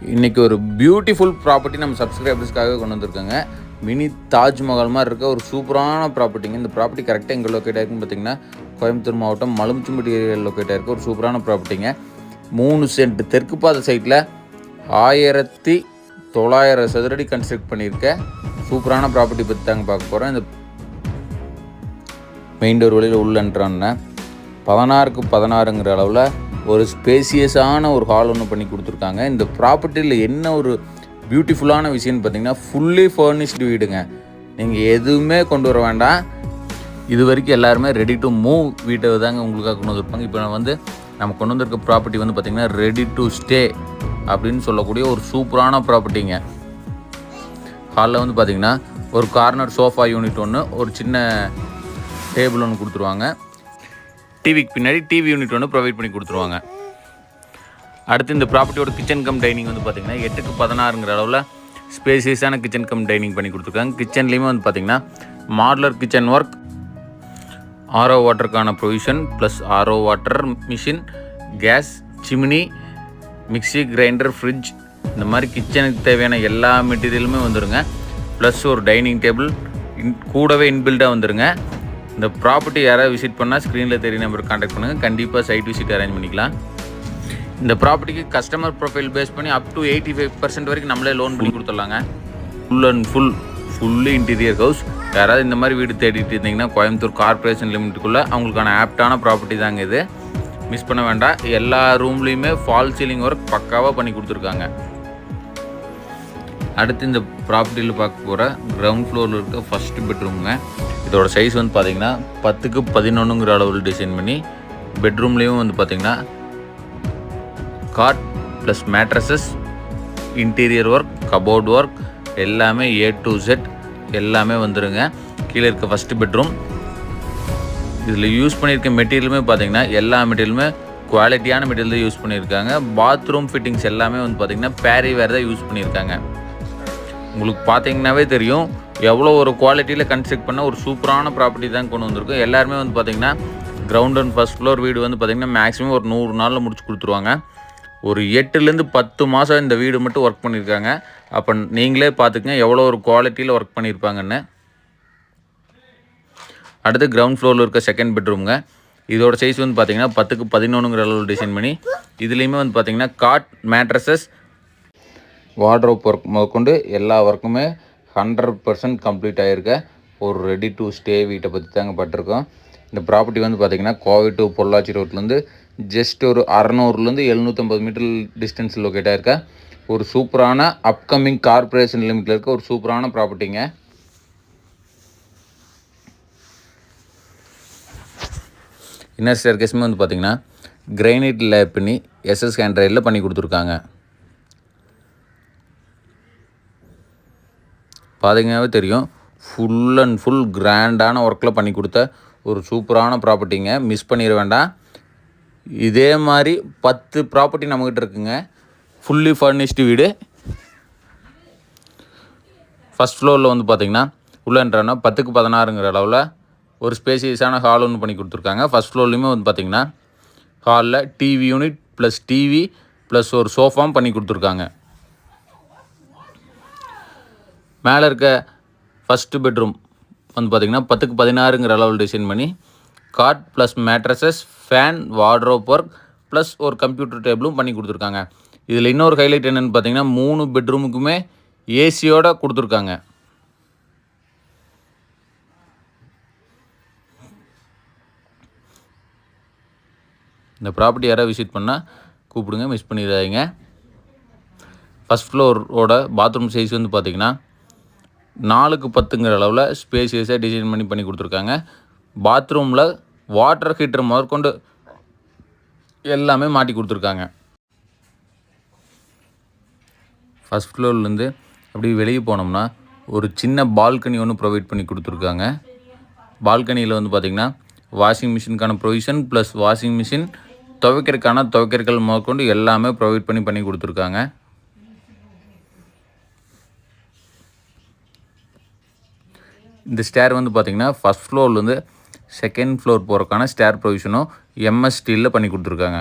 இன்றைக்கி ஒரு beautiful property நம்ம சப்ஸ்கிரைபர்ஸ்க்காக கொண்டு வந்திருக்கோங்க. மினி தாஜ்மஹால் மாதிரி இருக்க ஒரு சூப்பரான ப்ராப்பர்ட்டிங்க. இந்த ப்ராப்பர்ட்டி கரெக்டாக எங்கே லொக்கேட் ஆகிருக்குன்னு பார்த்தீங்கன்னா கோயம்புத்தூர் மாவட்டம் மலுமிச்சம்பட்டி ஏரியாவில் லொக்கேட் ஆகிருக்க ஒரு சூப்பரான ப்ராப்பர்ட்டிங்க. 3 சென்ட் தெற்கு பாதை சைட்டில் 1900 சதுரடி கன்ஸ்ட்ரக்ட் பண்ணியிருக்க சூப்பரான ப்ராப்பர்ட்டி பற்றி தாங்க பார்க்க போகிறோம். இந்த மெயின் டோர் வழியில் உள்ள என்ட்ரான 16க்கு 16ங்கிற அளவில் ஒரு ஸ்பேசியஸான ஒரு ஹால் ஒன்று பண்ணி கொடுத்துருக்காங்க. இந்த ப்ராப்பர்ட்டியில் என்ன ஒரு பியூட்டிஃபுல்லான விஷயம்னு பார்த்தீங்கன்னா ஃபுல்லி ஃபர்னிஷ்டு வீடுங்க. நீங்கள் எதுவுமே கொண்டு வர வேண்டாம். இது வரைக்கும் எல்லாருமே ரெடி டு மூவ் வீட்டை தாங்க உங்களுக்காக கொண்டு வந்துருப்பாங்க. இப்போ நம்ம கொண்டு வந்திருக்க ப்ராப்பர்ட்டி வந்து பார்த்திங்கன்னா ரெடி டு ஸ்டே அப்படின்னு சொல்லக்கூடிய ஒரு சூப்பரான ப்ராப்பர்ட்டிங்க. ஹாலில் வந்து பார்த்திங்கன்னா ஒரு கார்னர் சோஃபா யூனிட் ஒன்று, ஒரு சின்ன டேபிள் ஒன்று கொடுத்துருவாங்க. டிவிக்கு பின்னாடி டிவி யூனிட் ஒன்று ப்ரொவைட் பண்ணி கொடுத்துருவாங்க. அடுத்து இந்த ப்ராப்பர்ட்டியோட கிச்சன் கம் டைனிங் வந்து பார்த்திங்கன்னா 8க்கு 16ங்கிற அளவில் ஸ்பேசியஸான கிச்சன் கம் டைனிங் பண்ணி கொடுத்துருக்காங்க. கிச்சன்லேயுமே வந்து பார்த்திங்கன்னா மாடுலர் கிச்சன் ஒர்க், ஆர்ஓ வாட்டருக்கான provision plus RO water machine, gas, chimney, mixie, grinder, fridge, இந்த மாதிரி கிச்சனுக்கு தேவையான எல்லா மெட்டீரியலுமே வந்துடுங்க. ப்ளஸ் ஒரு டைனிங் டேபிள் கூடவே இன்பில்டாக வந்துடுங்க. இந்த ப்ராப்பர்ட்டி யாராவது விசிட் பண்ணால் ஸ்க்ரீனில் தெரிய நம்பருக்கு கான்டாக்ட் பண்ணுங்கள். கண்டிப்பாக சைட் விசிட் அரேஞ்ச் பண்ணிக்கலாம். இந்த ப்ராப்பர்ட்டிக்கு கஸ்டமர் ப்ரொஃபைல் பேஸ் பண்ணி அப் டு 85% வரைக்கும் நம்மளே லோன் பண்ணி கொடுத்துடலாங்க. Full and fully interior house. யாராவது இந்த மாதிரி வீடு தேடிட்டு இருந்தீங்கன்னா கோயம்புத்தூர் கார்பரேஷன் லிமிட்டுக்குள்ளே அவங்களுக்கான ஆப்டான ப்ராப்பர்ட்டி தாங்க இது. மிஸ் பண்ண வேண்டாம். எல்லா ரூம்லேயுமே ஃபால் சீலிங் ஒர்க் பக்காவாக பண்ணி கொடுத்துருக்காங்க. அடுத்து இந்த ப்ராப்பர்ட்டியில் பார்க்க போகிற கிரவுண்ட் ஃப்ளோரில் இருக்க ஃபஸ்ட்டு பெட்ரூமுங்க. இதோட சைஸ் வந்து பார்த்திங்கன்னா 10க்கு 11ங்கிற அளவில் டிசைன் பண்ணி பெட்ரூம்லேயும் வந்து பார்த்திங்கன்னா cot plus mattresses, interior work, cupboard work எல்லாமே A to Z எல்லாமே வந்துடுங்க. கீழே இருக்க ஃபஸ்ட்டு பெட்ரூம். இதில் யூஸ் பண்ணியிருக்க மெட்டீரியலுமே பார்த்திங்கன்னா எல்லா மெட்டீரியலுமே குவாலிட்டியான மெட்டீரியல் தான் யூஸ் பண்ணியிருக்காங்க. பாத்ரூம் ஃபிட்டிங்ஸ் எல்லாமே வந்து பார்த்திங்கன்னா பேரி வேர் தான் யூஸ் பண்ணியிருக்காங்க. உங்களுக்கு பார்த்தீங்கன்னாவே தெரியும் எவ்வளோ ஒரு குவாலிட்டியில் கன்ஸ்ட்ரக்ட் பண்ண ஒரு சூப்பரான ப்ராப்பர்ட்டி தான் கொண்டு வந்திருக்கும். எல்லாருமே வந்து பார்த்திங்கன்னா கிரவுண்ட் அண்ட் ஃபஸ்ட் ஃப்ளோர் வீடு வந்து பார்த்திங்கன்னா மேக்ஸிமம் ஒரு 100 நாளில் முடிச்சு கொடுத்துருவாங்க. ஒரு 8லேருந்து 10 மாதம் இந்த வீடு மட்டும் ஒர்க் பண்ணியிருக்காங்க. அப்போ நீங்களே பார்த்துக்கங்க எவ்வளோ ஒரு குவாலிட்டியில் ஒர்க் பண்ணியிருப்பாங்கன்னு. அடுத்து கிரவுண்ட் ஃப்ளோரில் இருக்க செகண்ட் பெட்ரூமுங்க. இதோட சைஸ் வந்து பார்த்திங்கன்னா 10க்கு 11ங்கிற அளவில் டிசைன் பண்ணி இதுலேயுமே வந்து பார்த்திங்கன்னா காட், மேட்ரஸஸ், வார்ட்ரோப் ஒர்க் முதற்கொண்டு எல்லா ஒர்க்குமே 100% கம்ப்ளீட் ஆகிருக்க ஒரு ரெடி டு ஸ்டே வீட்டை பற்றி தாங்க பட்டிருக்கோம். இந்த ப்ராப்பர்ட்டி வந்து பார்த்திங்கன்னா கோவை டு பொள்ளாச்சி ரோட்லேருந்து ஜஸ்ட் ஒரு 600லேருந்து 750 மீட்டர் டிஸ்டன்ஸில் லொக்கேட் ஆகிருக்க ஒரு சூப்பரான அப்கமிங் கார்பரேஷன் லிமிட்டில் இருக்க ஒரு சூப்பரான ப்ராப்பர்ட்டிங்க. இன்னர் ஸ்டேர்கேஸுமே வந்து பார்த்திங்கன்னா கிரைனைட் லேப் பண்ணி SS ஹேண்ட்ரைடில் பண்ணி கொடுத்துருக்காங்க. பார்த்தீங்கன்னாவே தெரியும் ஃபுல் அண்ட் ஃபுல் கிராண்டான ஒர்க்கில் பண்ணி கொடுத்த ஒரு சூப்பரான ப்ராப்பர்ட்டிங்க. மிஸ் பண்ணிட வேண்டாம். இதே மாதிரி 10 ப்ராப்பர்ட்டி நம்மக்கிட்ட இருக்குங்க. ஃபுல்லி ஃபர்னிஷ்டு வீடு. ஃபஸ்ட் ஃப்ளோரில் வந்து பார்த்திங்கன்னா உள்ளேன்றானா 10க்கு 16ங்கிற அளவில் ஒரு ஸ்பேசியஸான ஹால் ஒன்று பண்ணி கொடுத்துருக்காங்க. ஃபஸ்ட் ஃப்ளோர்லேயுமே வந்து பார்த்திங்கன்னா ஹாலில் TV unit plus TV plus ஒரு சோஃபாவும் பண்ணி கொடுத்துருக்காங்க. மேலே இருக்க ஃபஸ்ட்டு பெட்ரூம் வந்து பார்த்திங்கன்னா 10க்கு 16ங்கிற அளவில் டிசைன் பண்ணி cot plus mattresses, fan, wardrobe work plus ஒரு கம்ப்யூட்டர் டேபிளும் பண்ணி கொடுத்துருக்காங்க. இதில் இன்னொரு ஹைலைட் என்னென்னு பார்த்திங்கன்னா 3 பெட்ரூமுக்குமே ஏசியோடு கொடுத்துருக்காங்க. இந்த ப்ராப்பர்ட்டி யாராவது விசிட் பண்ணால் கூப்பிடுங்க, மிஸ் பண்ணிடாதீங்க. ஃபஸ்ட் ஃப்ளோரோட பாத்ரூம் சைஸ் வந்து பார்த்திங்கன்னா 4க்கு 10ங்கிற அளவில் ஸ்பேசியஸாக டிசைன் பண்ணி கொடுத்துருக்காங்க. பாத்ரூமில் வாட்டர் ஹீட்டர் முதற்கொண்டு எல்லாமே மாட்டி கொடுத்துருக்காங்க. ஃபஸ்ட் ஃப்ளோர்லேருந்து அப்படி வெளியே போனோம்னா ஒரு சின்ன பால்கனி ஒன்று ப்ரொவைட் பண்ணி கொடுத்துருக்காங்க. பால்கனியில் வந்து பார்த்திங்கன்னா வாஷிங் மிஷினுக்கான ப்ரொவிஷன் ப்ளஸ் வாஷிங் மிஷின், துவைக்கிறதுக்கான முதற்கொண்டு எல்லாமே ப்ரொவைட் பண்ணி கொடுத்துருக்காங்க. இந்த ஸ்டேர் வந்து பார்த்திங்கன்னா ஃபஸ்ட் ஃப்ளோர்லேருந்து செகண்ட் ஃப்ளோர் போகிறக்கான ஸ்டேர் ப்ரொவிஷனும் MS ஸ்டீலில் பண்ணி கொடுத்துருக்காங்க.